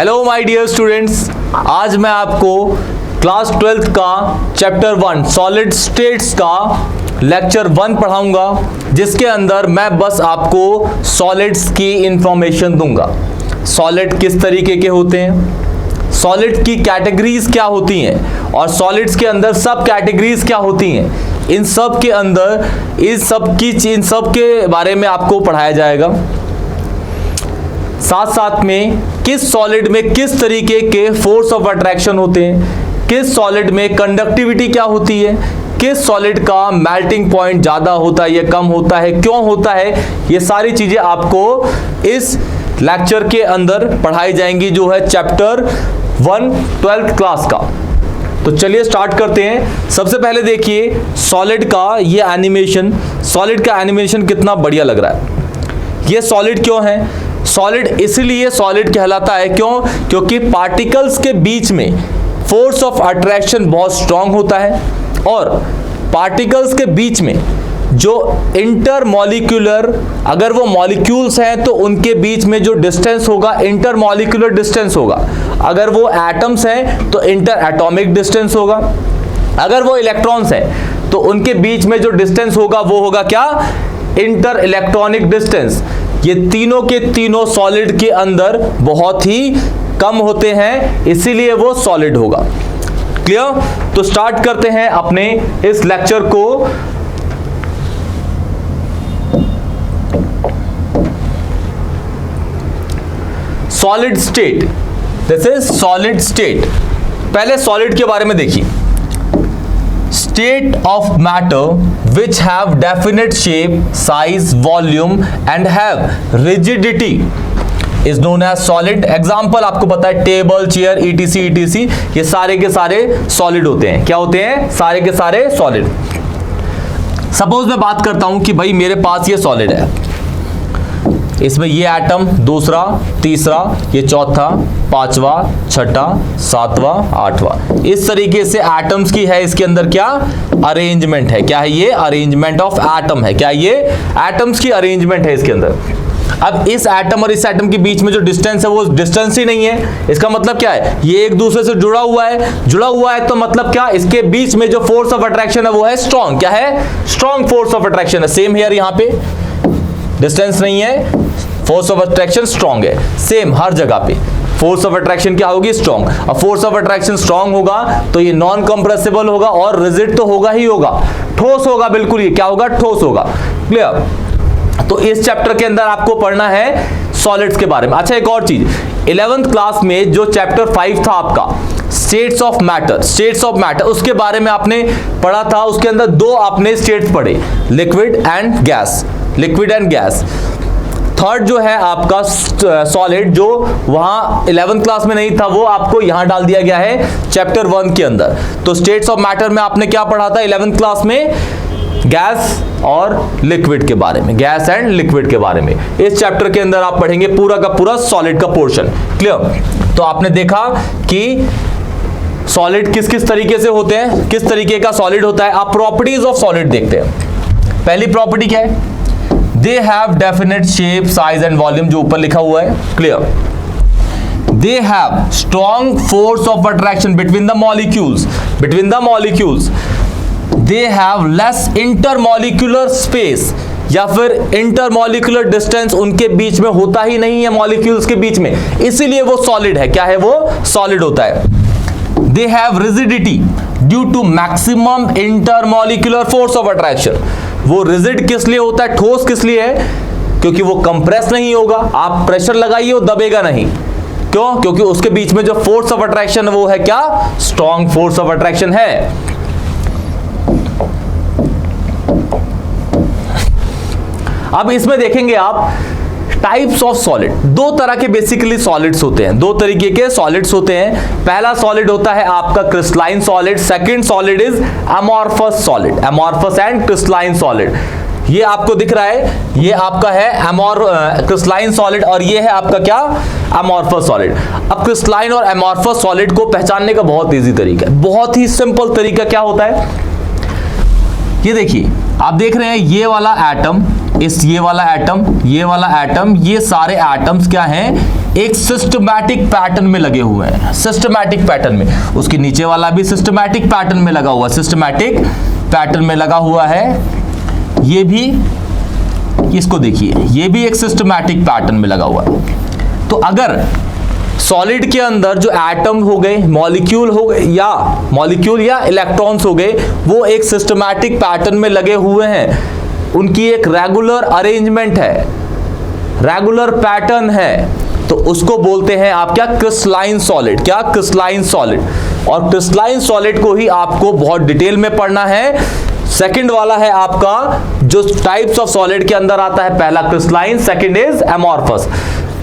Hello my dear students, आज मैं आपको क्लास 12th का चैप्टर 1 सॉलिड स्टेट्स का लेक्चर 1 पढ़ाऊंगा, जिसके अंदर मैं बस आपको सॉलिड्स की इंफॉर्मेशन दूंगा। सॉलिड किस तरीके के होते हैं, सॉलिड की कैटेगरीज क्या होती हैं और सॉलिड्स के अंदर सब कैटेगरीज क्या होती हैं, इन सब के अंदर इन सब के बारे में आपको पढ़ाया जाएगा। साथ साथ में किस सॉलिड में किस तरीके के फोर्स ऑफ अट्रैक्शन होते हैं, किस सॉलिड में कंडक्टिविटी क्या होती है, किस सॉलिड का मेल्टिंग पॉइंट ज़्यादा होता है या कम होता है, क्यों होता है, ये सारी चीज़ें आपको इस लेक्चर के अंदर पढ़ाई जाएंगी, जो है चैप्टर 1 12th क्लास का। तो चलिए स्टार्ट करते हैं। सबसे पहले देखिए सॉलिड का ये एनिमेशन, सॉलिड का एनिमेशन कितना बढ़िया लग रहा है। ये सॉलिड क्यों है? सॉलिड इसलिए सॉलिड कहलाता है क्योंकि पार्टिकल्स के बीच में फोर्स ऑफ अट्रैक्शन बहुत स्ट्रांग होता है और पार्टिकल्स के बीच में जो इंटरमॉलिक्यूलर, अगर वो मॉलिक्यूल्स हैं तो उनके बीच में जो डिस्टेंस होगा इंटरमॉलिक्यूलर डिस्टेंस होगा। अगर वो एटम्स हैं तो इंटर एटॉमिक डिस्टेंस होगा। अगर वो इलेक्ट्रॉन्स हैं तो उनके बीच में जो डिस्टेंस होगा वो होगा क्या? Inter electronic distance. ये तीनों के तीनों सॉलिड के अंदर बहुत ही कम होते हैं, इसीलिए वो सॉलिड होगा। क्लियर? तो स्टार्ट करते हैं अपने इस लेक्चर को। Solid state, this is solid state. पहले सॉलिड के बारे में देखिए। State of matter which have definite shape, size, volume and have rigidity is known as solid. Example आपको पता है टेबल, चेयर, etc. ये सारे के सारे सॉलिड होते हैं। क्या होते हैं? सारे के सारे सॉलिड। सपोज मैं बात करता हूं कि भाई मेरे पास ये सॉलिड है, इसमें ये एटम, दूसरा, तीसरा, ये चौथा, पांचवा, छठा, सातवां, आठवां, इस तरीके से एटम्स की है इसके अंदर क्या अरेंजमेंट है। क्या है ये? अरेंजमेंट ऑफ एटम है। क्या ये? एटम्स की अरेंजमेंट है इसके अंदर। अब इस एटम और इस एटम के बीच में जो डिस्टेंस है वो डिस्टेंस ही नहीं है। इसका मतलब क्या है? ये एक दूसरे से जुड़ा हुआ है तो मतलब क्या? इसके बीच में जो फोर्स ऑफ अट्रैक्शन है वो है स्ट्रॉन्ग। क्या है? स्ट्रॉन्ग फोर्स ऑफ अट्रैक्शन है। सेम हियर, यहाँ पे डिस्टेंस नहीं है, फोर्स ऑफ अट्रैक्शन स्ट्रॉन्ग है। सेम हर जगह पे फोर्स ऑफ अट्रैक्शन क्या होगी? स्ट्रॉन्ग। अब फोर्स ऑफ अट्रैक्शन स्ट्रॉन्ग होगा तो ये नॉन कंप्रेसिबल होगा और रिजिड तो होगा ही होगा, ठोस होगा। बिल्कुल, ये क्या होगा? ठोस होगा। क्लियर? तो इस चैप्टर के अंदर आपको पढ़ना है सॉलिड्स के बारे में। अच्छा, एक और चीज, 11th क्लास में जो चैप्टर 5 था आपका स्टेट्स ऑफ मैटर, उसके बारे में आपने पढ़ा था। उसके अंदर दो आपने स्टेट्स पढ़े, लिक्विड एंड गैस। थर्ड जो है आपका सॉलिड, जो वहां 11th क्लास में नहीं था, वो आपको यहां डाल दिया गया है चैप्टर 1 के अंदर। तो स्टेट्स ऑफ मैटर में आपने क्या पढ़ा था 11th क्लास में? गैस और लिक्विड के बारे में, गैस एंड लिक्विड के बारे में। इस चैप्टर के अंदर आप पढ़ेंगे पूरा का पूरा सॉलिड का पोर्शन। क्लियर? तो आपने देखा कि सॉलिड किस किस तरीके से होते हैं, किस तरीके का सॉलिड होता है। आप प्रॉपर्टीज ऑफ सॉलिड देखते हैं। पहली प्रॉपर्टी क्या है? They have definite shape, size and volume, जो ऊपर लिखा हुआ है। Clear? They have strong force of attraction between the molecules, they have less intermolecular space, या फिर इंटरमॉलिक्यूलर डिस्टेंस उनके बीच में होता ही नहीं है मॉलिक्यूल्स के बीच में, इसीलिए वो सॉलिड है। क्या है? वो सॉलिड होता है। They have rigidity due to maximum intermolecular force of attraction. वो रिजिड किस लिए होता है, ठोस किस लिए है? क्योंकि वो कंप्रेस नहीं होगा, आप प्रेशर लगाइए वो दबेगा नहीं। क्यों? क्योंकि उसके बीच में जो फोर्स ऑफ अट्रैक्शन है वो है क्या? स्ट्रॉन्ग फोर्स ऑफ अट्रैक्शन है। अब इसमें देखेंगे आप टाइप्स ऑफ सॉलिड। दो तरह के बेसिकली सॉलिड्स होते हैं, दो तरीके के सॉलिड्स होते हैं। पहला सॉलिड होता है आपका crystalline solid, second solid is amorphous solid, amorphous and crystalline solid. ये आपको दिख रहा है, ये आपका है क्रिस्टलाइन सॉलिड और ये है आपका क्या? Amorphous solid. अब क्रिस्टलाइन और अमॉर्फस सॉलिड को पहचानने का बहुत इजी तरीका है, बहुत ही सिंपल तरीका। क्या होता है? ये देखिए, आप देख रहे हैं ये वाला एटम, ये वाला एटम, ये सारे एटम्स क्या हैं? एक सिस्टमैटिक पैटर्न में लगे हुए हैं, सिस्टमैटिक पैटर्न में। उसके नीचे वाला भी सिस्टमैटिक पैटर्न में लगा हुआ, सिस्टमैटिक पैटर्न में लगा हुआ है। ये भी, इसको देखिए, ये भी एक सिस्टमैटिक पैटर्न में लगा हुआ है। तो अगर सॉलिड के अंदर जो एटम हो गए, मॉलिक्यूल हो गए, या मॉलिक्यूल या इलेक्ट्रॉन्स हो गए, वो एक सिस्टमैटिक पैटर्न में लगे हुए हैं, उनकी एक रेगुलर अरेंजमेंट है, रेगुलर पैटर्न है, तो उसको बोलते हैं आप क्या, क्रिस्टलाइन सॉलिड। क्या, क्रिस्टलाइन सॉलिड। और क्रिस्टलाइन सॉलिड को ही आपको बहुत डिटेल में पढ़ना है। सेकंड वाला है आपका जो टाइप्स ऑफ सॉलिड के अंदर आता है, पहला crystalline, second is amorphous.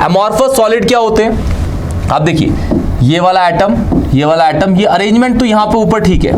Amorphous solid क्या होते हैं, आप देखिए, ये वाला एटम, ये वाला एटम, ये अरेंजमेंट तो यहां पे ऊपर ठीक है,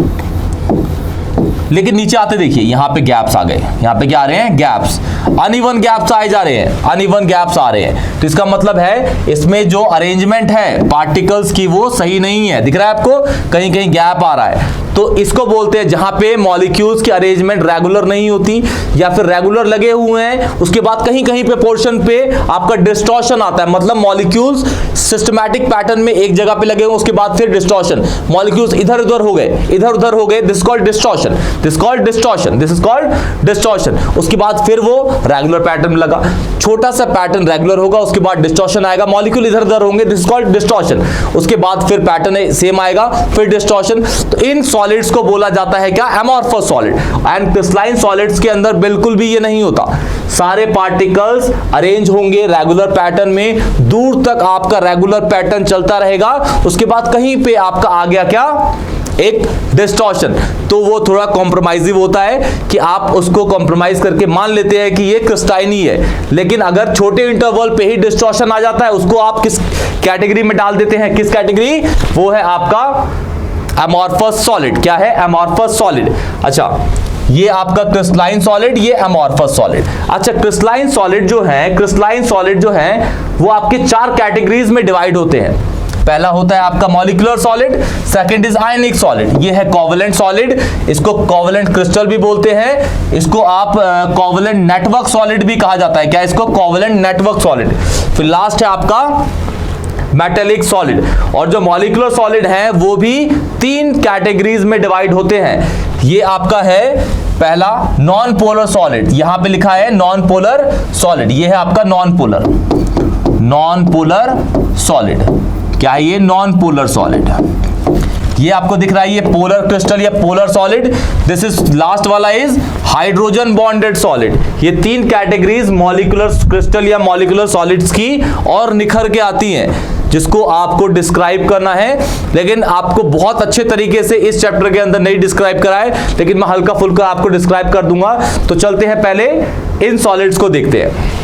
लेकिन नीचे आते देखिए यहां पे गैप्स आ गए। यहां पे क्या आ रहे हैं, गैप्स, अनइवन गैप्स आए जा रहे हैं, अनइवन गैप्स आ रहे हैं। तो इसका मतलब है इसमें जो अरेंजमेंट है पार्टिकल्स की वो सही नहीं है। दिख रहा है आपको, कहीं कहीं गैप आ रहा है। तो इसको बोलते हैं जहां पे मॉलिक्यूल्स की अरेंजमेंट रेगुलर नहीं होती, या फिर रेगुलर लगे हुए हैं, उसके बाद कहीं कहीं पे पोर्शन पे आपका डिस्टॉर्शन आता है। मतलब मॉलिक्यूल्स सिस्टमैटिक पैटर्न में एक जगह पे लगे हुए, उसके बाद फिर डिस्टॉर्शन, मॉलिक्यूल्स इधर उधर हो गए, इधर उधर हो गए, this called distortion, this called distortion, this is called distortion. उसके बाद फिर वो रेगुलर पैटर्न में लगा, छोटा सा पैटर्न रेगुलर होगा, उसके बाद डिस्टॉर्शन आएगा, मॉलिक्यूल इधर उधर होंगे, दिस इज कॉल्ड डिस्टॉर्शन। उसके बाद फिर पैटर्न सेम आएगा, फिर डिस्टॉर्शन। तो इन सॉलिड्स को बोला जाता है क्या, amorphous solid. And crystalline solids के अंदर बिल्कुल भी ये नहीं होता, सारे पार्टिकल्स अरेंज होंगे रेगुलर पैटर्न में, दूर तक आपका रेगुलर पैटर्न चलता रहेगा, उसके बाद कहीं पे आपका आ गया क्या, एक डिस्टॉर्शन। तो वो थोड़ा कॉम्प्रोमाइजिव होता है कि आप उसको कॉम्प्रोमाइज करके मान लेते हैं कि ये क्रिस्टलाइन ही है, लेकिन अगर छोटे इंटरवल पे ही डिस्टॉर्शन आ जाता है, उसको आप किस कैटेगरी में डाल देते हैं, किस कैटेगरी, वो है आपका एमॉर्फस सॉलिड। क्या है, एमॉर्फस सॉलिड। अच्छा, ये आपका क्रिस्टलाइन सॉलिड, ये एमॉर्फस सॉलिड। अच्छा, क्रिस्टलाइन सॉलिड जो है, क्रिस्टलाइन सॉलिड जो है वो आपके 4 कैटेगरीज में डिवाइड होते हैं। पहला होता है आपका molecular solid, second is ionic solid, ये है कोवेलेंट सॉलिड, इसको कोवेलेंट क्रिस्टल भी बोलते हैं, इसको आप कोवेलेंट नेटवर्क सॉलिड भी कहा जाता है। क्या, इसको कोवेलेंट नेटवर्क सॉलिड। फिर लास्ट है आपका मेटेलिक सॉलिड। और जो मॉलिक्यूलर सॉलिड है वो भी 3 कैटेगरीज में डिवाइड होते हैं। ये आपका है पहला नॉन पोलर सॉलिड, यहां पे लिखा है नॉन पोलर सॉलिड, ये है आपका non polar, non polar solid. क्या है ये, नॉन पोलर सॉलिड। ये आपको दिख रहा है ये पोलर क्रिस्टल या polar solid. This is last वाला इज हाइड्रोजन बॉन्डेड सॉलिड। ये 3 कैटेगरीज मॉलिक्यूलर क्रिस्टल या मॉलिक्यूलर सॉलिड्स की और निखर के आती हैं, जिसको आपको डिस्क्राइब करना है, लेकिन आपको बहुत अच्छे तरीके से इस चैप्टर के अंदर नहीं डिस्क्राइब करा है, लेकिन मैं हल्का फुल्का आपको डिस्क्राइब कर दूंगा। तो चलते हैं पहले इन सॉलिड्स को देखते हैं।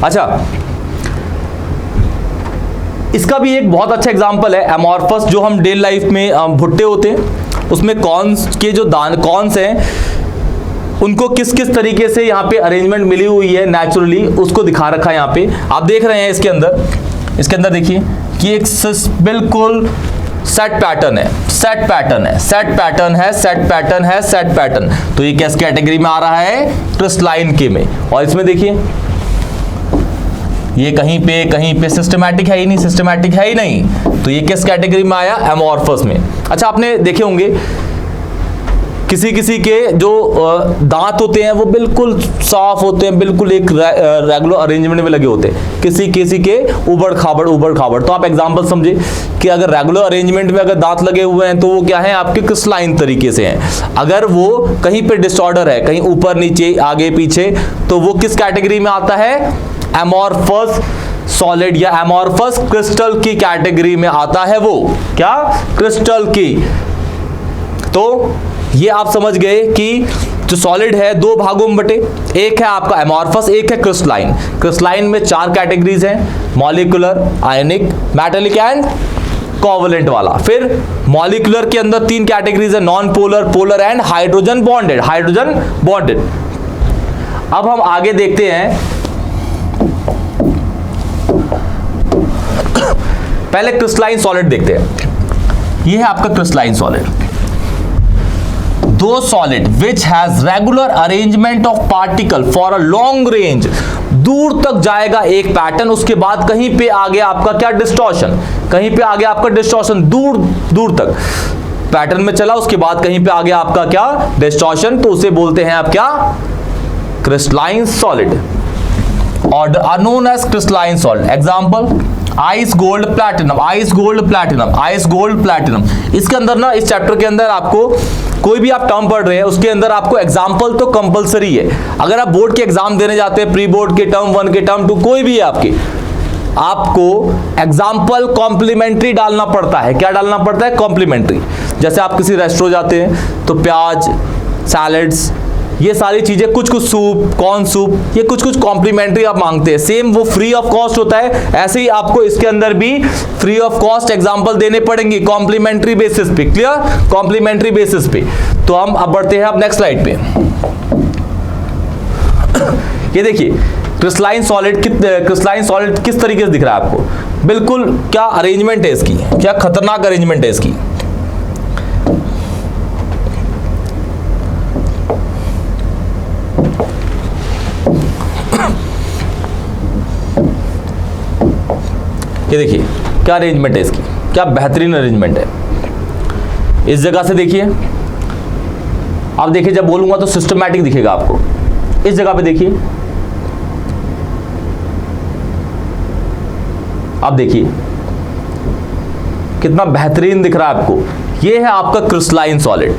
अच्छा, इसका भी एक बहुत अच्छा एग्जांपल है एमॉर्फस, जो हम डेली लाइफ में भुट्टे होते हैं, उसमें कॉर्न्स के जो कॉर्न्स हैं, उनको किस किस तरीके से यहाँ पे अरेंजमेंट मिली हुई है नेचुरली, उसको दिखा रखा है यहाँ पे। आप देख रहे हैं इसके अंदर देखिए कि एक बिल्कुल सेट पैटर्न है, सेट पैटर्न है, सेट पैटर्न है, सेट पैटर्न है, सेट पैटर्न। तो ये किस कैटेगरी में आ रहा है, क्रिस्टलाइन के में। और इसमें देखिए ये कहीं पे सिस्टमैटिक है ही नहीं, सिस्टमैटिक है ही नहीं, तो ये किस कैटेगरी में आया, एमॉर्फस में। अच्छा, आपने देखे होंगे किसी किसी के जो दांत होते हैं वो बिल्कुल साफ होते हैं, बिल्कुल एक रेगुलर अरेंजमेंट में लगे होते हैं, किसी किसी के उबड़ खाबड़। तो आप एग्जांपल समझे कि अगर रेगुलर अरेंजमेंट में अगर दांत लगे हुए हैं तो वो क्या है, आपके क्रिस्टलाइन तरीके से हैं। अगर वो कहीं पे डिसऑर्डर है, कहीं ऊपर नीचे आगे पीछे, तो वो किस कैटेगरी में आता है, एमॉर्फस सॉलिड या एमॉर्फस क्रिस्टल की कैटेगरी में आता है। वो क्या, क्रिस्टल की। तो ये आप समझ गए कि जो सॉलिड है 2 भागों में बटे, एक है आपका एमॉर्फस, एक है क्रिस्टलाइन। क्रिस्टलाइन में 4 कैटेगरीज हैं, molecular, ionic, metallic and covalent वाला। फिर मॉलिक्यूलर के अंदर 3 कैटेगरीज है, non polar, polar and hydrogen bonded, hydrogen bonded. अब हम आगे देखते हैं, पहले क्रिस्टलाइन सॉलिड देखते हैं। ये है आपका क्रिस्टलाइन सॉलिड। दो solid which has regular arrangement of particle for a long range, दूर तक जाएगा एक पैटर्न, उसके बाद कहीं पे आ गया आपका क्या डिस्टॉर्शन, कहीं पे आ गया आपका डिस्टॉर्शन, दूर दूर तक पैटर्न में चला, उसके बाद कहीं पे आ गया आपका क्या डिस्टॉर्शन, तो उसे बोलते हैं आप क्या क्रिस्टलाइन सॉलिड, और are known as crystalline solid. Example ice gold platinum, ice gold platinum, ice gold platinum. इसके अंदर ना, इस चैप्टर के अंदर आपको कोई भी आप टर्म पढ़ रहे हैं उसके अंदर आपको एग्जाम्पल तो कंपलसरी है। अगर आप बोर्ड के एग्जाम देने जाते हैं, प्री बोर्ड के टर्म 1 के टर्म 2 कोई भी है आपको एग्जाम्पल कॉम्प्लीमेंट्री डालना पड़ता है। क्या डालना पड़ता है? कॉम्प्लीमेंट्री। जैसे आप किसी रेस्टोरेंट जाते हैं तो प्याज, सैलड्स, ये सारी चीजें, कुछ कुछ सूप, कॉर्न सूप, ये कुछ कुछ कॉम्प्लीमेंट्री आप मांगते हैं, सेम वो फ्री ऑफ कॉस्ट होता है। ऐसे ही आपको इसके अंदर भी फ्री ऑफ कॉस्ट एग्जांपल देने पड़ेंगे कॉम्प्लीमेंट्री बेसिस पे। क्लियर? कॉम्प्लीमेंट्री बेसिस पे। तो हम अब बढ़ते हैं अब नेक्स्ट स्लाइड पे। ये देखिए क्रिस्टलाइन सॉलिड किस तरीके से दिख रहा है आपको? बिल्कुल क्या अरेंजमेंट है इसकी, क्या खतरनाक अरेंजमेंट है इसकी। ये देखिए क्या अरेंजमेंट है इसकी, क्या बेहतरीन अरेंजमेंट है। इस जगह से देखिए, आप देखिए जब बोलूंगा तो सिस्टमैटिक दिखेगा आपको। इस जगह पे देखिए, आप देखिए कितना बेहतरीन दिख रहा है आपको। ये है आपका क्रिस्टलाइन सॉलिड,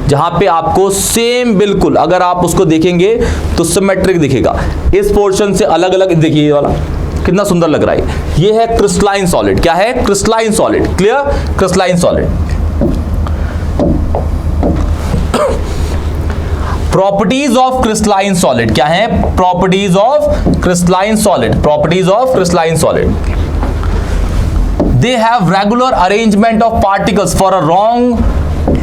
जहां पे आपको सेम बिल्कुल, अगर आप उसको देखेंगे तो सिमेट्रिक दिखेगा। इस पोर्शन से अलग अलग, देखिए ये वाला कितना सुंदर लग रहा है। ये है क्रिस्टलाइन सॉलिड। क्या है? Crystalline solid. Clear? Crystalline solid. Properties of crystalline solid क्या है? Properties of crystalline solid, properties of crystalline solid. They have regular arrangement of particles for a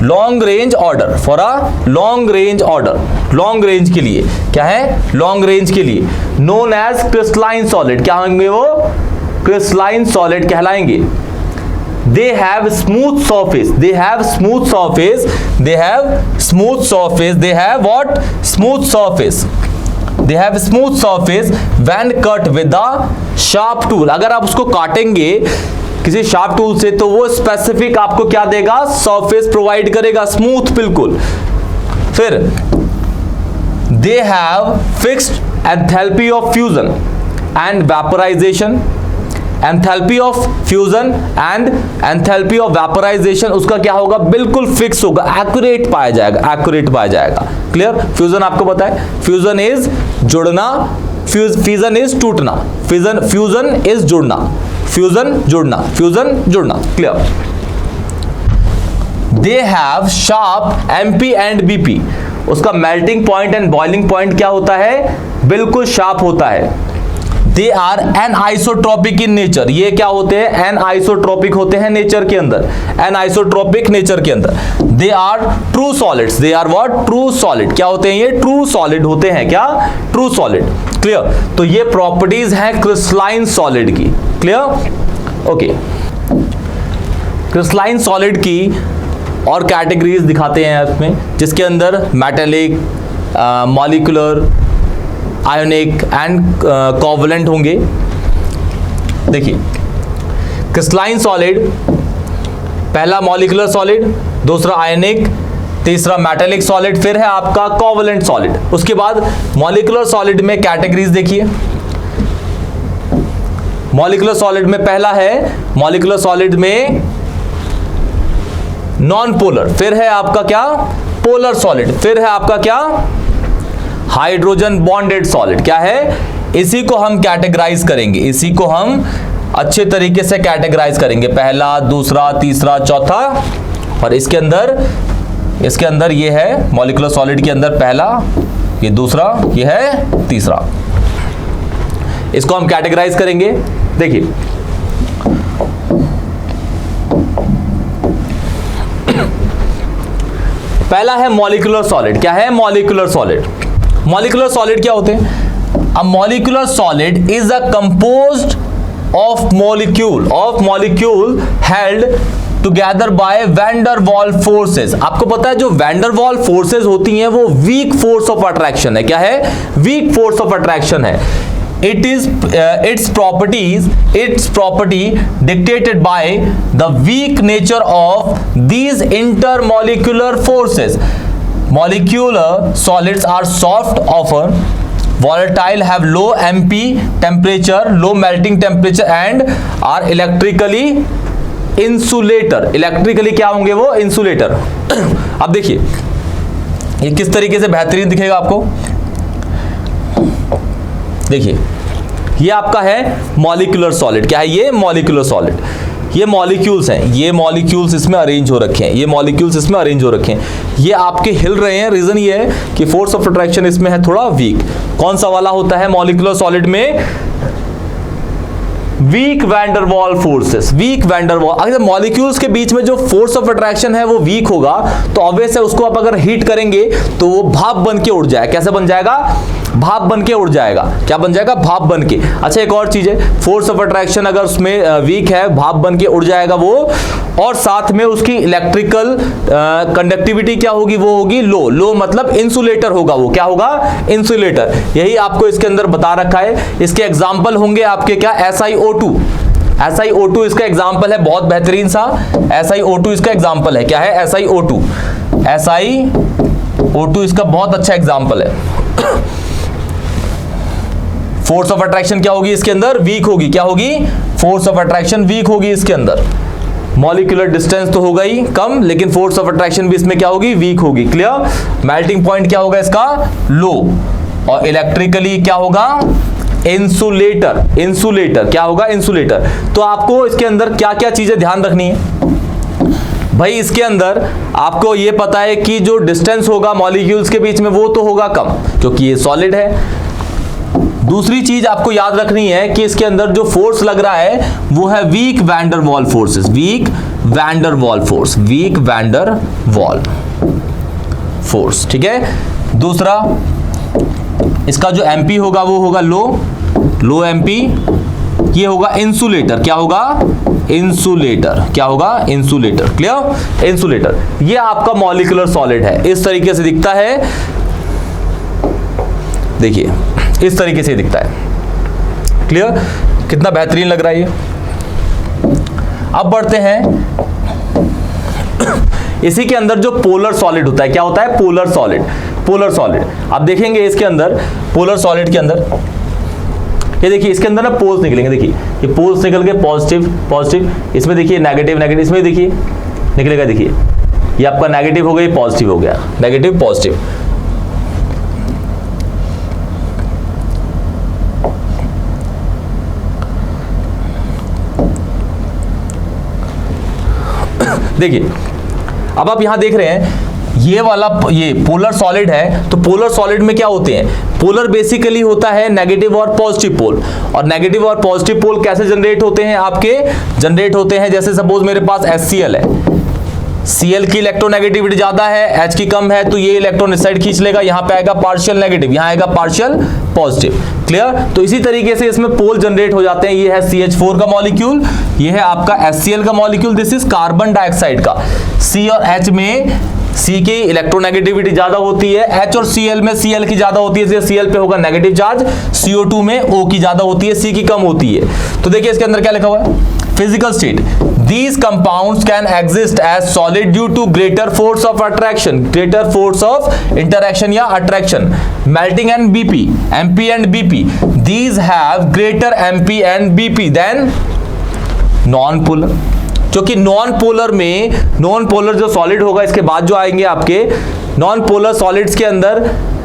long range order, for a long range order, long range के लिए। क्या है? Long range के लिए। Known as crystalline solid. क्या होंगे वो? Crystalline solid कहलाएंगे। They have smooth surface, they have smooth surface, they have smooth surface, they have what? Smooth surface, they have smooth surface when cut with the sharp tool. अगर आप उसको काटेंगे किसी sharp tool से तो वो specific आपको क्या देगा? सरफेस प्रोवाइड करेगा, स्मूथ बिल्कुल। फिर they have fixed enthalpy of fusion and vaporisation, enthalpy of fusion and enthalpy of vaporisation उसका क्या होगा? बिल्कुल फिक्स होगा, एक्यूरेट पाया जाएगा, एक्यूरेट पाया जाएगा। क्लियर? फ्यूजन आपको पता है, फ्यूजन इज जुड़ना, फ्यूजन इज टूटना, फ्यूजन इज जुड़ना, फ्यूजन जुड़ना, फ्यूजन जुड़ना। Clear? They have sharp MP and BP, उसका melting point and boiling point क्या होता है? बिल्कुल शार्प होता है। They are anisotropic in nature, ये क्या होते हैं? एन आइसोट्रोपिक होते हैं नेचर के अंदर, एन आइसोट्रोपिक नेचर के अंदर। They are true solids, they are what? True solid. क्या होते हैं ये? ट्रू सॉलिड होते हैं। क्या? True solid. क्लियर? तो ये प्रॉपर्टीज हैं क्रिस्टलाइन सॉलिड की। क्लियर? ओके, क्रिस्टलाइन सॉलिड की और कैटेगरीज दिखाते हैं इसमें, जिसके अंदर metallic, molecular, ionic and covalent होंगे। देखिए क्रिस्टलाइन सॉलिड, पहला मॉलिक्यूलर सॉलिड, दूसरा आयोनिक, तीसरा मेटेलिक सॉलिड, फिर है आपका कोवलेंट सॉलिड। उसके बाद मॉलिक्यूलर सॉलिड में कैटेगरीज देखिए। मॉलिक्यूलर सॉलिड में पहला है, मॉलिक्यूलर सॉलिड में नॉन पोलर, फिर है आपका क्या? पोलर सॉलिड, फिर है आपका क्या? Hydrogen bonded solid. क्या है? इसी को हम कैटेगराइज करेंगे, इसी को हम अच्छे तरीके से कैटेगराइज करेंगे, पहला, दूसरा, तीसरा, चौथा। और इसके अंदर ये है मॉलिक्यूलर सॉलिड के अंदर पहला, ये दूसरा, ये है तीसरा। इसको हम कैटेगराइज करेंगे। देखिए पहला है मॉलिक्यूलर सॉलिड। क्या है? Molecular solid. मॉलिक्यूलर सॉलिड क्या होते हैं? A molecular solid is a composed of molecule held together by van der Waals forces. आपको पता है जो वैन डर वाल फोर्सेस होती हैं वो वीक फोर्स ऑफ अट्रैक्शन है। क्या है? वीक फोर्स ऑफ अट्रैक्शन है। It is its property dictated by the weak nature of these intermolecular forces. Molecular solids are soft, often volatile, have low MP temperature, low melting temperature and are electrically insulator. Electrically क्या होंगे वो? Insulator. अब देखिए ये किस तरीके से बेहतरीन दिखेगा आपको। देखिए ये आपका है मॉलिक्यूलर सॉलिड। क्या है ये? Molecular solid. ये मॉलिक्यूल्स हैं, ये मॉलिक्यूल्स इसमें अरेंज हो रखे हैं, ये मॉलिक्यूल्स इसमें अरेंज हो रखे हैं, ये आपके हिल रहे हैं। रीजन ये है कि फोर्स ऑफ अट्रैक्शन इसमें है थोड़ा वीक। कौन सा वाला होता है मॉलिक्यूलर सॉलिड में? Week van der Waals forces. Week van der वाल, अगर मॉलिक्यूल्स के बीच में जो फोर्स ऑफ अट्रैक्शन है वो वीक होगा तो ऑब्वियस है उसको आप अगर हीट करेंगे तो वो भाप बन के उड़ जाएगा। कैसे बन जाएगा? भाप बन के उड़ जाएगा। क्या बन जाएगा? भाप बन के। अच्छा एक और चीज है, फोर्स ऑफ अट्रैक्शन अगर उसमें वीक है, भाप बन के उड़ जाएगा वो, और साथ में उसकी इलेक्ट्रिकल कंडक्टिविटी क्या होगी? वो होगी लो। लो मतलब इंसुलेटर होगा वो। क्या होगा? इंसुलेटर। यही आपको इसके अंदर बता रखा है। इसके एग्जाम्पल होंगे आपके क्या? SiO2। SiO2 इसका एग्जाम्पल है, बहुत बेहतरीन सा। SiO2 इसका एग्जाम्पल है। क्या है? SiO2। SiO2 इसका बहुत अच्छा एग्जाम्पल है। फोर्स ऑफ अट्रैक्शन क्या होगी इसके अंदर? वीक होगी। क्या होगी? फोर्स ऑफ अट्रैक्शन वीक होगी इसके अंदर। मॉलिक्यूलर डिस्टेंस तो होगा ही कम, लेकिन फोर्स ऑफ अट्रैक्शन भी इसमें क्या होगी? वीक होगी। क्लियर? मेल्टिंग पॉइंट क्या होगा इसका? लो। और इलेक्ट्रिकली क्या होगा? इंसुलेटर। इंसुलेटर क्या होगा? इंसुलेटर। तो आपको इसके अंदर क्या क्या चीजें ध्यान रखनी है भाई? इसके अंदर आपको ये पता है कि जो डिस्टेंस होगा मॉलिक्यूल्स के बीच में वो तो होगा कम, क्योंकि ये सॉलिड है। दूसरी चीज आपको याद रखनी है कि इसके अंदर जो फोर्स लग रहा है वो है week van der Waals forces. Week van der वाल फोर्स। वीक वैन डर वाल फोर्स। ठीक है। दूसरा इसका जो एमपी होगा वो होगा लो। लो एमपी। ये होगा इंसुलेटर। क्या होगा? इंसुलेटर। क्या होगा? इंसुलेटर। क्लियर? इंसुलेटर। ये आपका मॉलिक्यूलर सॉलिड है, इस तरीके से दिखता है। देखिए इस तरीके से दिखता है। क्लियर? कितना बेहतरीन लग रहा है ये। अब बढ़ते हैं इसी के अंदर जो पोलर सॉलिड होता है। क्या होता है? Polar solid. पोलर सॉलिड आप देखेंगे इसके अंदर, पोलर सॉलिड के अंदर ये देखिए इसके अंदर ना पोल्स निकलेंगे। देखिए ये पोल्स निकल के पॉजिटिव पॉजिटिव, इसमें देखिए नेगेटिव नेगेटिव, इसमें देखिए निकलेगा। देखिए ये आपका नेगेटिव हो गया, ये पॉजिटिव हो गया। Negative positive. देखिए अब आप यहां देख रहे हैं ये वाला, ये पोलर सॉलिड है। तो पोलर सॉलिड में क्या होते हैं? पोलर बेसिकली होता है नेगेटिव और पॉजिटिव पोल। और नेगेटिव और पॉजिटिव पोल कैसे जनरेट होते हैं? आपके जनरेट होते हैं जैसे सपोज मेरे पास HCl है, Cl की इलेक्ट्रोनेगेटिविटी ज्यादा है, H की कम है, तो ये इलेक्ट्रॉन इस साइड खींच लेगा, यहां पे आएगा पार्शियल नेगेटिव, यहां आएगा पार्शियल पॉजिटिव। क्लियर? तो इसी तरीके से इसमें पोल जनरेट हो जाते हैं। ये है CH4 का मॉलिक्यूल, ये है आपका HCl का molecule. This is carbon dioxide का। C और H में C की इलेक्ट्रोनेगेटिविटी ज्यादा होती है, H और Cl में Cl की ज्यादा होती है, इसलिए Cl पे होगा नेगेटिव चार्ज। CO2 में O की ज्यादा होती है, C की कम होती है। तो देखिए इसके अंदर क्या लिखा हुआ है? Physical state, these compounds can exist as solid due to greater force of attraction, greater force of interaction या attraction, melting and BP, MP and BP, these have greater MP and BP than non-polar। क्योंकि non polar में, non polar जो solid होगा इसके बाद जो आएंगे आपके नॉन पोलर सॉलिड्स के अंदर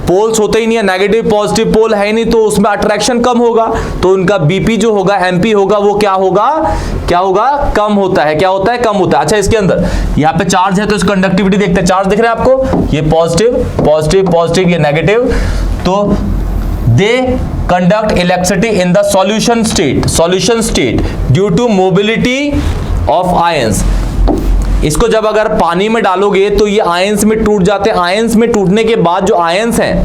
पोल्स होते ही नहीं है, नेगेटिव पॉजिटिव पोल है ही नहीं, तो उसमें अट्रैक्शन कम होगा, तो उनका बीपी जो होगा, एमपी होगा, वो क्या होगा? क्या होगा? कम होता है। क्या होता है? कम होता है। अच्छा इसके अंदर यहाँ पे चार्ज है तो इसकी कंडक्टिविटी देखते हैं। चार्ज दिख रहा है आपको? ये पॉजिटिव पॉजिटिव पॉजिटिव, ये नेगेटिव। तो they conduct electricity in the solution state due to mobility of ions. इसको जब अगर पानी में डालोगे तो ये आयंस में टूट जाते हैं। आयंस में टूटने के बाद जो आयंस हैं,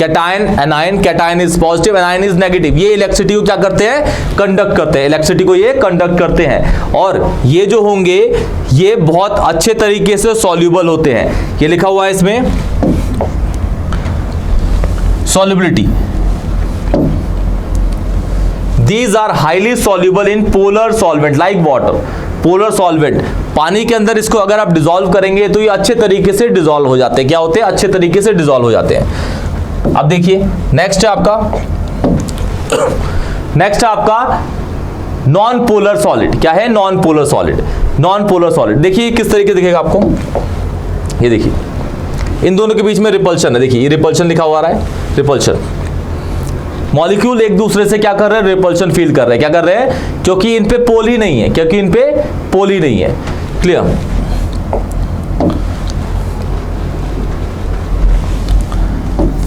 cation, anion, cation is positive, anion is negative. ये इलेक्ट्रिसिटी को क्या करते हैं, कंडक्ट करते हैं, इलेक्ट्रिसिटी को ये कंडक्ट करते हैं। और ये जो होंगे ये बहुत अच्छे तरीके से सॉल्यूबल होते हैं। ये लिखा हुआ है इसमें solubility. These are highly soluble in polar solvent like water. Polar solvent, पानी के अंदर इसको अगर आप डिसॉल्व करेंगे तो ये अच्छे तरीके से डिसॉल्व हो जाते हैं। क्या होते हैं, अच्छे तरीके से डिसॉल्व हो जाते हैं। अब देखिए नेक्स्ट है आपका नॉन पोलर सॉलिड। क्या है, non polar solid. Non polar solid देखिए किस तरीके दिखेगा आपको, ये देखिए इन दोनों के बीच में रिपल्शन है। देखिए ये रिपल्शन लिखा हुआ रहा है, रिपल्शन। मॉलिक्यूल एक दूसरे से क्या कर रहे हैं, रिपल्शन फील कर रहे हैं। क्या कर रहे हैं, क्योंकि इन पे पोल ही नहीं है, क्योंकि इन पे पोल ही नहीं है। Clear.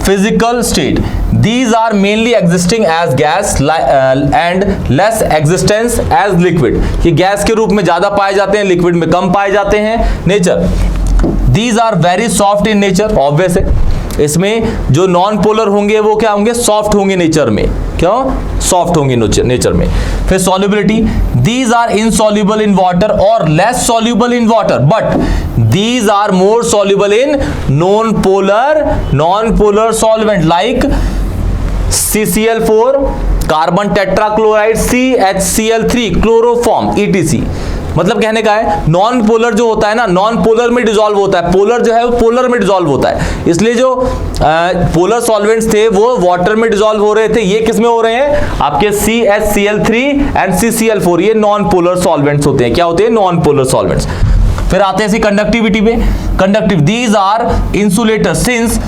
Physical state, these are mainly existing as gas and less existence as liquid। ये गैस के रूप में ज्यादा पाए जाते हैं, लिक्विड में कम पाए जाते हैं। Nature, these are very soft in nature, obvious है। इसमें जो नॉन पोलर होंगे वो क्या होंगे, सॉफ्ट होंगे नेचर में। क्यों, सॉफ्ट होंगे नेचर में। फिर solubility, these are insoluble in water or less soluble in water but these are more soluble in non-polar solvent like CCl4, carbon tetrachloride, CHCl3, chloroform, ETC। मतलब कहने का है नॉन पोलर जो होता है ना, नॉन पोलर में डिसॉल्व होता है, पोलर जो है वो पोलर में डिसॉल्व होता है। इसलिए जो पोलर सॉल्वेंट्स थे वो वाटर में डिसॉल्व हो रहे थे, ये किस में हो रहे हैं, आपके CHCl3 एंड CCl4। ये नॉन पोलर सॉल्वेंट्स होते हैं। क्या होते हैं, नॉन पोलर सॉल्वेंट्स। फिर आते हैं इसी कंडक्टिविटी पे। Conductive, these are insulator since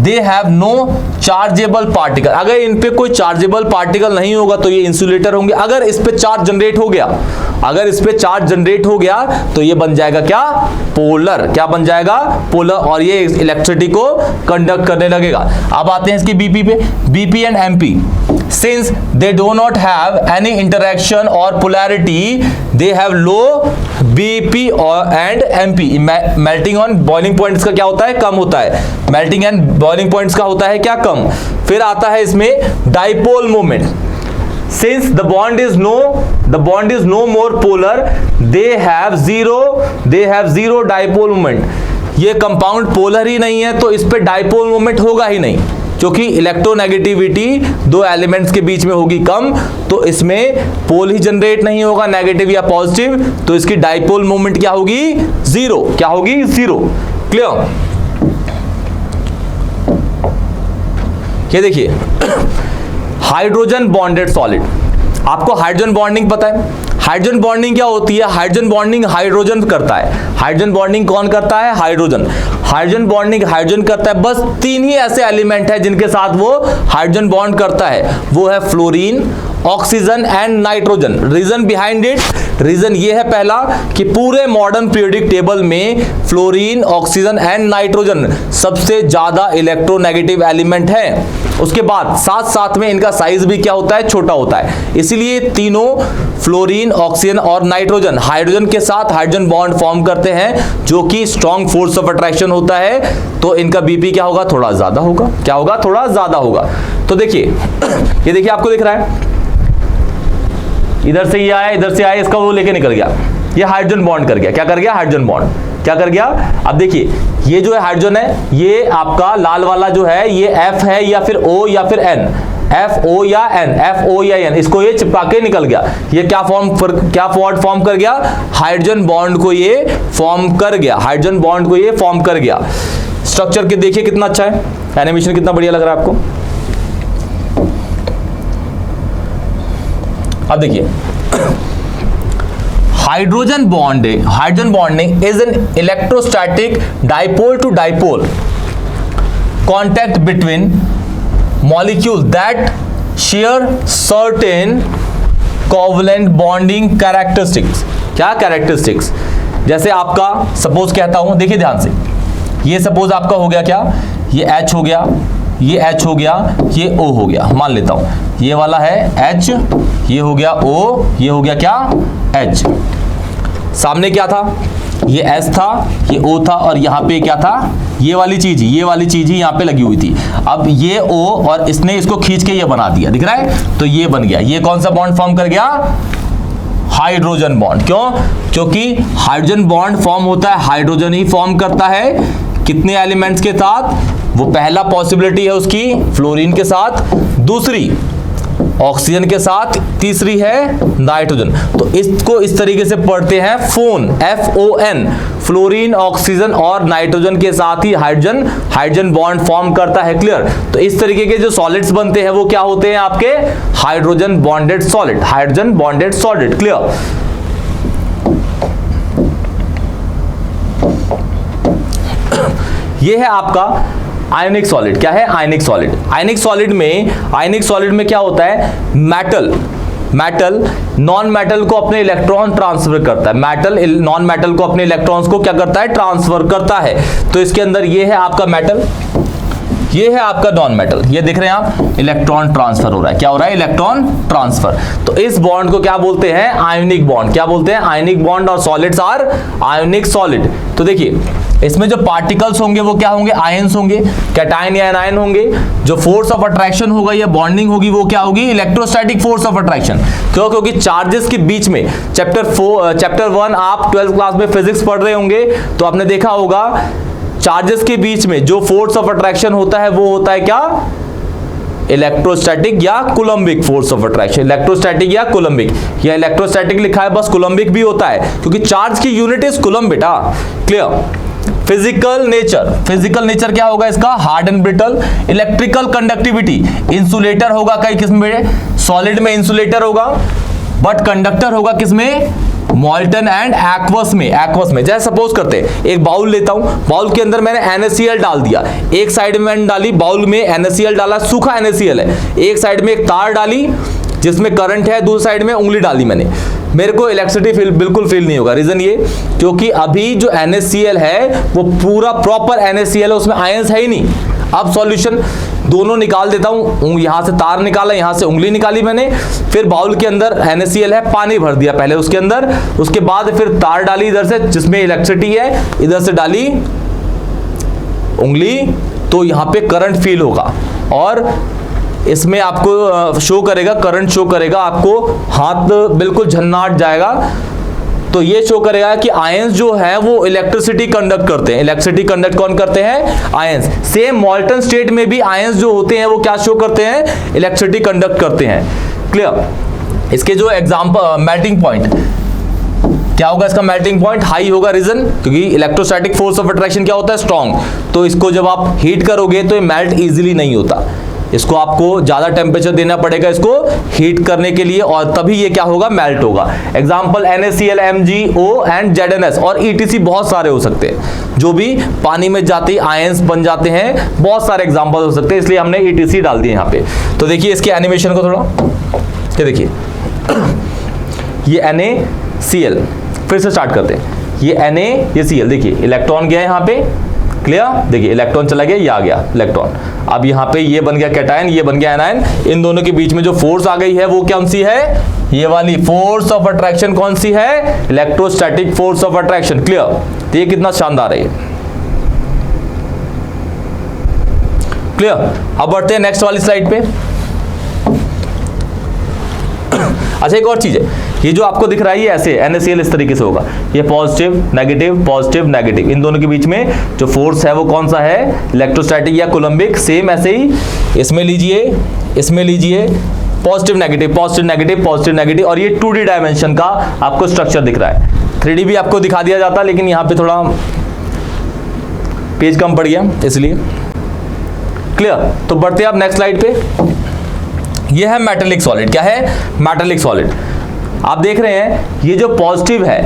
they have no chargeable particle. अगर इन पे कोई चार्जेबल पार्टिकल नहीं होगा तो ये इंसुलेटर होंगे। अगर इस पे चार्ज जनरेट हो गया, अगर इस पे चार्ज जनरेट हो गया तो ये बन जाएगा क्या, पोलर। क्या बन जाएगा, पोलर। और ये इलेक्ट्रिसिटी को कंडक्ट करने लगेगा। अब आते हैं इसकी बीपी पे। BP and MP, since they do not have any interaction or polarity they have low BP and MP। melting on boiling points का क्या होता है, कम होता है। melting and boiling points का होता है क्या, कम। फिर आता है इसमें dipole moment, since the bond is no more polar they have zero dipole moment। ये कंपाउंड पोलर ही नहीं है तो इस पे डाइपोल मोमेंट होगा ही नहीं, क्योंकि इलेक्ट्रोनेगेटिविटी दो एलिमेंट्स के बीच में होगी कम, तो इसमें पोल ही जनरेट नहीं होगा, नेगेटिव या पॉजिटिव, तो इसकी डाइपोल मोमेंट क्या होगी, जीरो। क्या होगी, जीरो। क्लियर। ये देखिए हाइड्रोजन बॉन्डेड सॉलिड। आपको हाइड्रोजन बॉन्डिंग पता है। हाइड्रोजन बॉन्डिंग क्या होती है, हाइड्रोजन बॉन्डिंग हाइड्रोजन करता है। हाइड्रोजन बॉन्डिंग कौन करता है, हाइड्रोजन। हाइड्रोजन बॉन्डिंग हाइड्रोजन करता है। बस तीन ही ऐसे एलिमेंट है जिनके साथ वो हाइड्रोजन बॉन्ड करता है, वो है fluorine, oxygen and nitrogen. Reason behind it, reason ये है पहला कि पूरे मॉडर्न पीरियोडिक टेबल में फ्लोरीन, ऑक्सीजन एंड नाइट्रोजन सबसे ज्यादा इलेक्ट्रोनेगेटिव एलिमेंट है। उसके बाद साथ साथ में इनका साइज भी क्या होता है, छोटा होता है। इसलिए तीनों फ्लोरीन, ऑक्सीजन और नाइट्रोजन हाइड्रोजन के साथ हाइड्रोजन बॉन्ड फॉर्म करते हैं, जो कि स्ट्रॉन्ग फोर्स ऑफ अट्रैक्शन होता है। तो इनका बीपी क्या होगा, थोड़ा ज्यादा होगा। क्या होगा, थोड़ा ज्यादा होगा। तो देखिए ये देखिए आपको दिख रहा है, इधर से ये आया, इधर से आया, इसका वो लेके निकल गया, ये हाइड्रोजन बॉन्ड कर गया। क्या कर गया, हाइड्रोजन बॉन्ड क्या कर गया। अब देखिए ये जो है हाइड्रोजन है, ये आपका लाल वाला जो है ये F है या फिर O या फिर N, FO या N, FO या N, इसको ये चिपका के निकल गया। ये क्या फॉर्म कर गया, हाइड्रोजन बॉन्ड को ये फॉर्म कर गया, हाइड्रोजन बॉन्ड को ये फॉर्म कर गया। स्ट्रक्चर के देखिए कितना अच्छा है, एनिमेशन कितना बढ़िया लग रहा है आपको। अब देखिए hydrogen bonding is an electrostatic dipole to dipole contact between molecule that share certain covalent bonding characteristics. क्या कैरेक्टरिस्टिक्स, जैसे आपका सपोज कहता हूं, देखिए ध्यान से, ये सपोज आपका हो गया क्या, ये H हो गया, ये H हो गया, ये O हो गया, मान लेता हूं ये वाला है H, ये हो गया O, ये हो गया क्या, H। सामने क्या था, ये S था, ये O था, और यहाँ पे क्या था, ये वाली चीज ही यहाँ पे लगी हुई थी। अब ये O और इसने इसको खींच के ये बना दिया, दिख रहा है, तो ये बन गया। ये कौन सा बॉन्ड फॉर्म कर गया, हाइड्रोजन बॉन्ड। क्यों, क्योंकि हाइड्रोजन बॉन्ड फॉर्म होता है, हाइड्रोजन ही फॉर्म करता है कितने एलिमेंट्स के साथ, वो पहला पॉसिबिलिटी है उसकी फ्लोरीन के साथ, दूसरी ऑक्सीजन के साथ, तीसरी है नाइट्रोजन। तो इसको इस तरीके से पढ़ते हैं फोन, FON, फ्लोरीन, ऑक्सीजन और नाइट्रोजन के साथ ही हाइड्रोजन बॉन्ड फॉर्म करता है। क्लियर। तो इस तरीके के जो सॉलिड्स बनते हैं वो क्या होते हैं आपके, hydrogen bonded solid, hydrogen bonded solid. Clear. ये है आपका आयनिक सॉलिड। क्या है, आयनिक सॉलिड। आयनिक सॉलिड में क्या होता है, मेटल नॉन मेटल को अपने इलेक्ट्रॉन ट्रांसफर करता है, मेटल नॉन मेटल को अपने इलेक्ट्रॉन्स को क्या करता है, ट्रांसफर करता है। तो इसके अंदर ये है आपका मेटल, ये है आपका नॉन मेटल, ये देख रहे हैं आप, इलेक्ट्रॉन ट्रांसफर हो रहा है। क्या हो रहा है, इलेक्ट्रॉन ट्रांसफर। तो इस बॉन्ड को क्या बोलते हैं, आयनिक बॉन्ड। क्या बोलते हैं, आयनिक बॉन्ड। और सॉलिड्स आर आयनिक सॉलिड। तो देखिए इसमें जो पार्टिकल्स होंगे वो क्या होंगे, आयंस होंगे, कैटायन या एनायन होंगे। जो फोर्स ऑफ अट्रैक्शन होगा या बॉन्डिंग होगी वो क्या होगी, इलेक्ट्रोस्टैटिक फोर्स ऑफ अट्रैक्शन। क्यों, क्योंकि चार्जेस के बीच में, चैप्टर 1 आप 12th क्लास में फिजिक्स पढ़ रहे होंगे तो आपने देखा होगा चार्जेस के बीच में जो फोर्स ऑफ अट्रैक्शन होता है वो होता है क्या, इलेक्ट्रोस्टैटिक या Coulombic force of attraction. Electrostatic या कूलम्बिक, या इलेक्ट्रोस्टैटिक लिखा है बस, कूलम्बिक भी होता है क्योंकि चार्ज की यूनिट इज कूलम बेटा। क्लियर। फिजिकल नेचर क्या होगा इसका, hard and brittle. Electrical conductivity, insulator होगा कई किस्म में, सॉलिड में इंसुलेटर होगा, बट कंडक्टर होगा किसमें, मॉल्टन एंड एक्वस में। जैसे सपोज करते हैं एक बाउल लेता हूं, बाउल के अंदर मैंने NaCl डाल दिया, एक साइड में मैंने डाली बाउल में NaCl डाला, सूखा NaCl है, एक साइड में एक तार डाली जिसमें करंट है, दूसरी साइड में उंगली डाली मैंने, मेरे को इलेक्ट्रिसिटी बिल्कुल फील नहीं होगा। रीजन ये, क्योंकि अभी जो NaCl है वो पूरा प्रॉपर NaCl है, उसमें आयंस है ही नहीं। अब सॉल्यूशन दोनों निकाल देता हूं, यहां से तार निकाला, यहां से उंगली निकाली मैंने, फिर बाउल के अंदर NaCl है, पानी भर दिया पहले उसके अंदर, उसके बाद फिर तार डाली इधर से जिसमें इलेक्ट्रिसिटी है, इधर से डाली उंगली, तो यहां पे करंट फील होगा और इसमें आपको शो करेगा, करंट शो करेगा, आपको हाथ बिल्कुल झन्नाट जाएगा। तो ये शो करेगा कि आयंस जो है वो इलेक्ट्रिसिटी कंडक्ट करते हैं। इलेक्ट्रिसिटी कंडक्ट कौन करते हैं, आयंस। सेम मॉल्टन स्टेट में भी आयंस जो होते हैं वो क्या शो करते हैं, इलेक्ट्रिसिटी कंडक्ट करते हैं। क्लियर। इसके जो एग्जांपल, मेल्टिंग पॉइंट क्या होगा, इसका मेल्टिंग पॉइंट हाई होगा। रीजन, क्योंकि इलेक्ट्रोस्टैटिक फोर्स ऑफ अट्रैक्शन क्या होता है, स्ट्रॉन्ग। तो इसको जब आप हीट करोगे तो ये मेल्ट इजीली नहीं होता, इसको आपको ज्यादा टेम्परेचर देना पड़ेगा इसको हीट करने के लिए, और तभी ये क्या होगा, मेल्ट होगा। Example NaCl, MgO and ZnS और ETC बहुत सारे हो सकते हैं, जो भी पानी में जाते ही आयंस बन जाते हैं, बहुत सारे एग्जांपल हो सकते हैं, इसलिए हमने ETC डाल दिए यहाँ पे। तो देखिए इसके एनिमेशन को थोड़ा, ये देखिए ये NaCl, फिर से स्टार्ट करते हैं, ये Na, ये Cl, देखिए इलेक्ट्रॉन गया यहाँ पे। क्लियर। देखिए इलेक्ट्रॉन चला गया, ये आ गया इलेक्ट्रॉन। अब यहाँ पे ये बन गया कैटायन, ये बन गया एनायन। इन दोनों के बीच में जो फोर्स आ गई है वो कौन सी है, ये वाली फोर्स ऑफ अट्रैक्शन कौन सी है, electrostatic force of attraction. Clear. तो ये कितना शानदार है। क्लियर। अब बढ़ते हैं नेक्स्ट वाली स्लाइड पे। अच्छा एक और चीज है, ये जो आपको दिख रहा है ये ऐसे NaCl इस तरीके से होगा, ये पॉजिटिव नेगेटिव, पॉजिटिव नेगेटिव, इन दोनों के बीच में जो फोर्स है वो कौन सा है, इलेक्ट्रोस्टैटिक या कूलम्बिक। सेम ऐसे ही इसमें लीजिए positive negative, positive negative, positive negative, और ये 2D डायमेंशन का आपको स्ट्रक्चर दिख रहा है। 3D भी आपको दिखा दिया जाता, लेकिन यहाँ पे थोड़ा पेज कम पड़ गया इसलिए। क्लियर। तो बढ़ते हैं आप नेक्स्ट स्लाइड पे। ये है मेटालिक सॉलिड। क्या है, मेटालिक सॉलिड। आप देख रहे हैं ये जो पॉजिटिव है,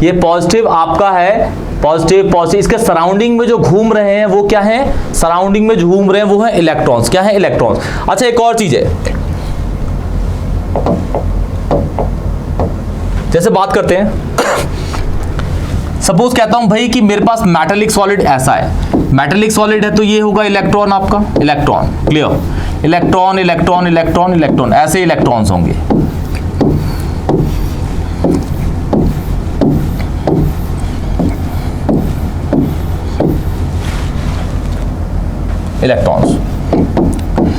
ये पॉजिटिव आपका है, पॉजिटिव इसके सराउंडिंग में जो घूम रहे हैं वो क्या है, सराउंडिंग में जो घूम रहे हैं वो है इलेक्ट्रॉन्स। क्या है, इलेक्ट्रॉन्स। अच्छा एक और चीज है, जैसे बात करते हैं, सपोज कहता हूं भाई कि मेरे पास मेटालिक सॉलिड ऐसा है, मेटालिक सॉलिड है तो ये होगा इलेक्ट्रॉन, आपका electron. Clear. Electron electron electron electron, ऐसे इलेक्ट्रॉन्स होंगे। इलेक्ट्रॉन्स,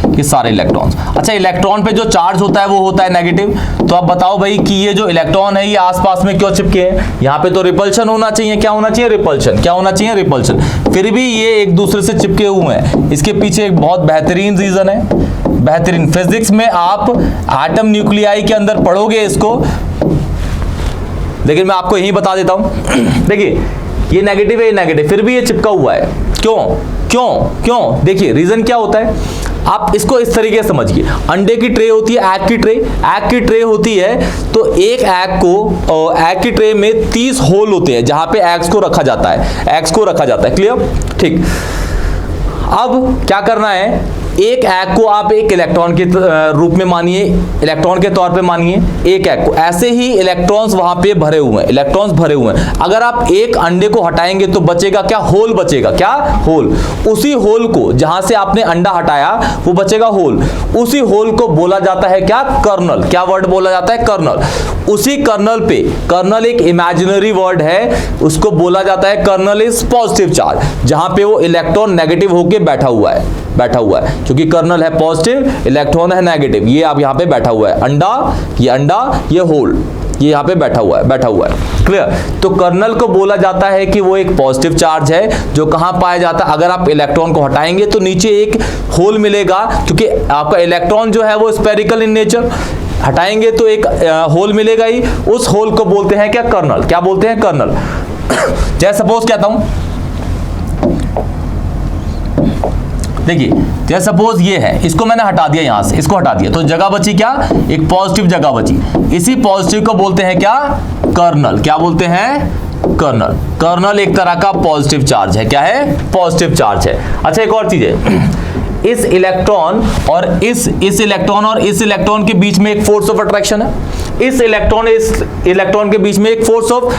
ये सारे इलेक्ट्रॉन्स। अच्छा, इलेक्ट्रॉन पे जो चार्ज होता है वो होता है नेगेटिव। तो अब बताओ भाई कि ये जो इलेक्ट्रॉन है ये आसपास में क्यों चिपके हैं? यहाँ पे तो रिपल्शन होना चाहिए, क्या होना चाहिए? रिपल्शन। क्या होना चाहिए? रिपल्शन। फिर भी ये एक दूसरे से चिपके हुए हैं। इसके पीछे एक बहुत बेहतरीन रीजन है, बेहतरीन। फिजिक्स में आप एटम न्यूक्लियाई के अंदर पढ़ोगे इसको, लेकिन मैं आपको यही बता देता हूं। देखिए, ये नेगेटिव है, ये नेगेटिव, फिर भी ये चिपका हुआ है। क्यों क्यों क्यों? देखिए रीजन क्या होता है, आप इसको इस तरीके से समझिए। अंडे की ट्रे होती है, एग की ट्रे, एग की ट्रे होती है, तो एक एग की ट्रे में 30 होल होते हैं जहां पे एग्स को रखा जाता है, एग्स को रखा जाता है। क्लियर? ठीक। अब क्या करना है, एक एग को आप एक इलेक्ट्रॉन के रूप में मानिए, इलेक्ट्रॉन के तौर पे मानिए एक एग को। ऐसे ही इलेक्ट्रॉन्स वहां पे भरे हुए हैं, इलेक्ट्रॉन्स भरे हुए हैं। अगर आप एक अंडे को हटाएंगे तो बचेगा क्या? होल बचेगा। क्या? होल। उसी होल को, जहां से आपने अंडा हटाया वो बचेगा होल, उसी होल को बोला जाता है क्या? कर्नल। क्या वर्ड बोला जाता है? कर्नल। उसी कर्नल पे, कर्नल एक इमेजिनरी वर्ड है, उसको बोला जाता है कर्नल इज पॉजिटिव चार्ज, जहां पे वो इलेक्ट्रॉन नेगेटिव होके बैठा हुआ है, बैठा हुआ है। क्योंकि कर्नल है पॉजिटिव, इलेक्ट्रॉन है नेगेटिव। ये अब यहां पे बैठा हुआ है अंडा, ये होल, ये यहां पे बैठा हुआ है। क्लियर? तो कर्नल को बोला जाता है कि वो एक पॉजिटिव चार्ज है जो कहां पाया जाता है? अगर आप इलेक्ट्रॉन को हटाएंगे तो नीचे एक होल मिलेगा, क्योंकि आपका इलेक्ट्रॉन जो है वो स्फेरिकल इन नेचर, हटाएंगे तो एक होल मिलेगा ही। उस होल को बोलते हैं क्या? कर्नल। क्या बोलते हैं? कर्नल। जैसे सपोज कहता हूं, देखिए जैसे सपोज ये है, इसको मैंने हटा दिया, यहां से इसको हटा दिया, तो जगह बची क्या? एक पॉजिटिव जगह बची। इसी पॉजिटिव को बोलते हैं क्या? कर्नल। क्या बोलते हैं? कर्नल। कर्नल एक तरह का पॉजिटिव चार्ज है। क्या है? पॉजिटिव चार्ज है। अच्छा, एक और चीज है, इस इलेक्ट्रॉन और इस इलेक्ट्रॉन के बीच में एक फोर्स ऑफ अट्रैक्शन है, इस इलेक्ट्रॉन के बीच में एक फोर्स ऑफ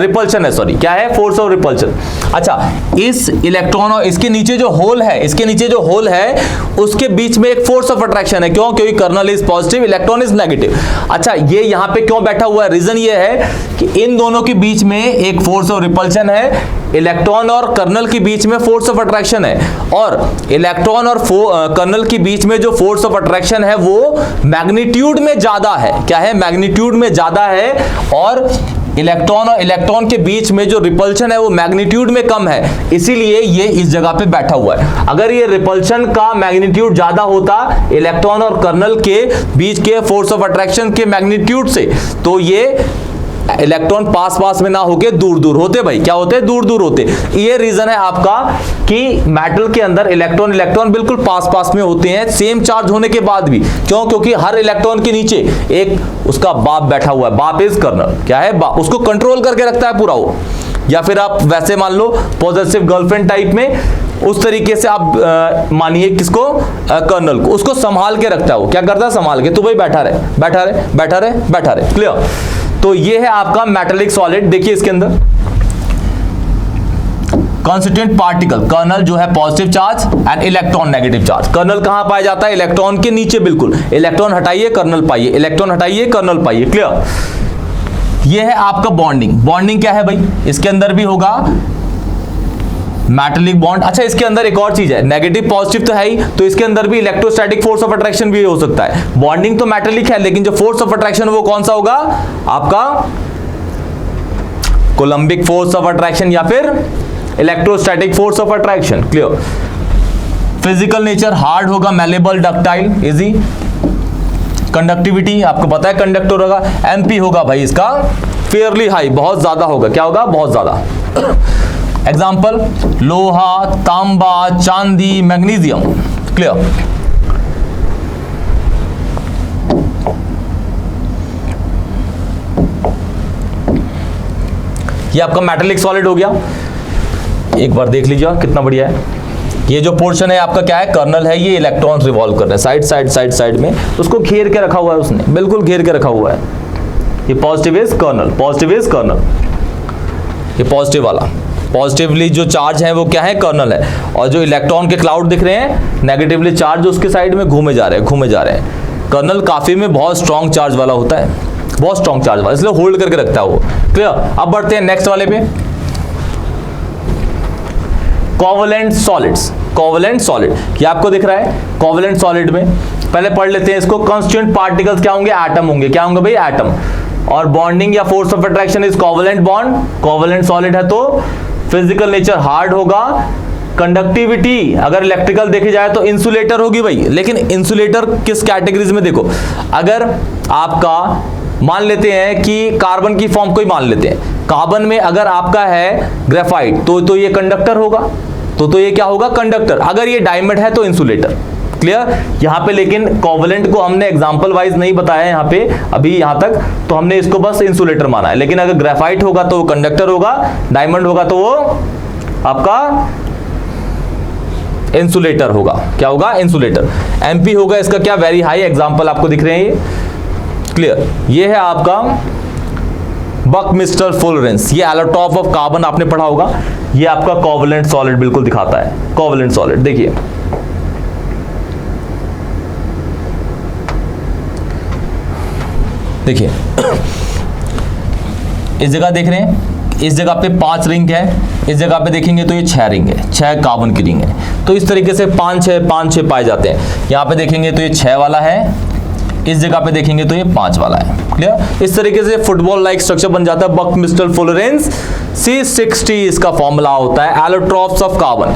रिपल्शन है। सॉरी, क्या है? Force of repulsion. अच्छा, इस इलेक्ट्रॉन और इसके नीचे जो होल है, उसके बीच में एक फोर्स ऑफ अट्रैक्शन है। क्यों? क्योंकि kernel is positive, electron is negative. अच्छा, ये यहां पे क्यों बैठा हुआ है? रीजन ये है कि इन दोनों के बीच में एक फोर्स ऑफ रिपल्शन है, इलेक्ट्रॉन और कर्नल के बीच में फोर्स ऑफ अट्रैक्शन है, और इलेक्ट्रॉन और कर्नल के बीच में जो फोर्स ऑफ अट्रैक्शन है वो मैग्नीट्यूड में ज्यादा है। क्या है? मैग्नीट्यूड में ज्यादा है, और इलेक्ट्रॉन के बीच में जो रिपल्शन है वो मैग्नीट्यूड में कम है, इसीलिए ये इस जगह पे बैठा हुआ है। अगर ये रिपल्शन का मैग्नीट्यूड ज्यादा होता इलेक्ट्रॉन और कर्नल के बीच के फोर्स ऑफ अट्रैक्शन के मैग्नीट्यूड से, तो ये इलेक्ट्रॉन पास में ना होके दूर होते। भाई क्या होते? दूर होते। ये रीजन है आपका कि मेटल के अंदर इलेक्ट्रॉन बिल्कुल पास में होते हैं, सेम चार्ज होने के बाद भी। क्यों? क्योंकि हर इलेक्ट्रॉन के नीचे एक उसका बाप बैठा हुआ है। बाप इज कर्नल। क्या है? बाप उसको कंट्रोल करके रखता है पूरा वो। या फिर आप वैसे मान लो पॉजिटिव गर्लफ्रेंड टाइप में, उस तरीके से आप मानिए किसको? कर्नल को। उसको संभाल के रखता है वो। क्या करता है? संभाल के। तो भाई बैठा रहे। क्लियर? तो ये है आपका मेटालिक सॉलिड। देखिए इसके अंदर कॉन्स्टिट्यूएंट पार्टिकल, कर्नल जो है positive charge and electron negative charge. Kernel कहां पाया जाता है? इलेक्ट्रॉन के नीचे बिल्कुल। इलेक्ट्रॉन हटाइए कर्नल पाइए, इलेक्ट्रॉन हटाइए कर्नल पाइए। क्लियर? ये है आपका बॉन्डिंग क्या है भाई? इसके अंदर भी होगा मेटालिक बॉन्ड। अच्छा, इसके अंदर एक और चीज है, नेगेटिव पॉजिटिव तो है ही, तो इसके अंदर भी इलेक्ट्रोस्टैटिक फोर्स ऑफ अट्रैक्शन भी हो सकता है। बॉन्डिंग तो मेटालिक है, लेकिन जो फोर्स ऑफ अट्रैक्शन वो कौन सा होगा? आपका कोलंबिक फोर्स ऑफ अट्रैक्शन या फिर electrostatic force of attraction. Clear? Physical nature hard होगा, मैलेबल, डक्टाइल, इजी। कंडक्टिविटी आपको पता है कंडक्टर होगा। एमपी होगा भाई इसका फेयरली हाई, बहुत ज्यादा होगा। क्या होगा? बहुत ज्यादा। एग्जाम्पल लोहा, तांबा, चांदी, मैग्नीशियम। क्लियर? ये आपका मेटालिक सॉलिड हो गया। एक बार देख लीजिए कितना बढ़िया है। ये जो पोर्शन है आपका क्या है? कर्नल है। ये इलेक्ट्रॉन रिवॉल्व कर रहे हैं साइड में, उसको घेर के रखा हुआ है उसने, बिल्कुल घेर के रखा हुआ है। ये पॉजिटिव इज कर्नल, ये पॉजिटिव वाला, पॉजिटिवली जो चार्ज है वो क्या है? कर्नल है। और जो इलेक्ट्रॉन के क्लाउड दिख रहे हैं नेगेटिवली चार्ज, उसके साइड में घूमे जा रहे हैं। कर्नल काफी में बहुत स्ट्रॉन्ग चार्ज वाला होता है, बहुत स्ट्रॉन्ग चार्ज वाला, इसलिए होल्ड करके रखता है वो। क्लियर? अब बढ़ते हैं नेक्स्ट वाले पे, कोवैलेंट सॉलिड्स। Covalent solid. ये आपको दिख रहा है कोवलेंट सॉलिड में, पहले पढ़ लेते हैं इसको। कांस्टीट्यूएंट पार्टिकल्स क्या होंगे? एटम होंगे। क्या होंगे भाई? एटम। और बॉन्डिंग या force of attraction is covalent bond. Covalent solid है तो फिजिकल नेचर हार्ड होगा। कंडक्टिविटी अगर इलेक्ट्रिकल देखी जाए तो इंसुलेटर होगी भाई। लेकिन इंसुलेटर किस कैटेगरीज में? देखो, अगर आपका मान लेते हैं कि कार्बन की फॉर्म को ही मान लेते हैं, कार्बन में अगर आपका है ग्रेफाइट तो ये कंडक्टर होगा, तो ये क्या होगा? कंडक्टर। अगर ये डायमंड है तो इंसुलेटर। क्लियर? यहां पे लेकिन कोवलेंट को हमने एग्जांपल वाइज नहीं बताया यहां पे अभी यहां तक, तो हमने इसको बस इंसुलेटर माना है। लेकिन अगर ग्रेफाइट होगा तो वो कंडक्टर होगा, डायमंड होगा तो वो आपका इंसुलेटर होगा। क्या होगा? इंसुलेटर। एमपी होगा इसका क्या? Very high. एग्जांपल आपको दिख रहे हैं ये। क्लियर? ये है आपका बकमिस्टर फुलरेंस। ये एलोट्रॉप ऑफ कार्बन आपने पढ़ा होगा। ये आपका कोवलेंट सॉलिड बिल्कुल दिखाता है, कोवलेंट सॉलिड। देखिए देखिए इस जगह देख रहे हैं, इस जगह पे 5 रिंग है, इस जगह पे देखेंगे तो ये 6 रिंग है, 6 कार्बन की रिंग है। तो इस तरीके से 5 6 पाए जाते हैं। यहां पे देखेंगे तो ये 6 वाला है, इस जगह पे देखेंगे तो ये 5 वाला है। क्लियर? इस तरीके से फुटबॉल लाइक स्ट्रक्चर बन जाता है। बकमिस्टर फुलरेंस C60 इसका फॉर्मूला होता है, एलोट्रॉप्स ऑफ कार्बन।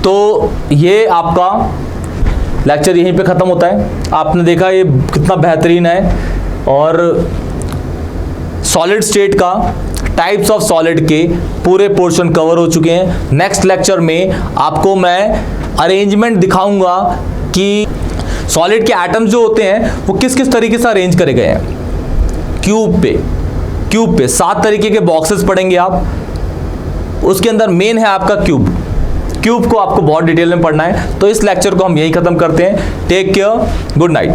तो ये आपका लेक्चर यहीं पे खत्म होता है। आपने देखा ये कितना बेहतरीन है, और सॉलिड स्टेट का, टाइप्स ऑफ सॉलिड के पूरे पोर्शन कवर हो चुके हैं। नेक्स्ट लेक्चर में आपको मैं अरेंजमेंट दिखाऊंगा कि सॉलिड के एटम्स जो होते हैं वो किस किस तरीके से अरेंज करे गए हैं। क्यूब पे 7 तरीके के बॉक्सेस पढ़ेंगे आप। उसके अंदर मेन है आपका क्यूब को आपको बहुत डिटेल में पढ़ना है। तो इस लेक्चर को हम यही खत्म करते हैं। Take care, good night.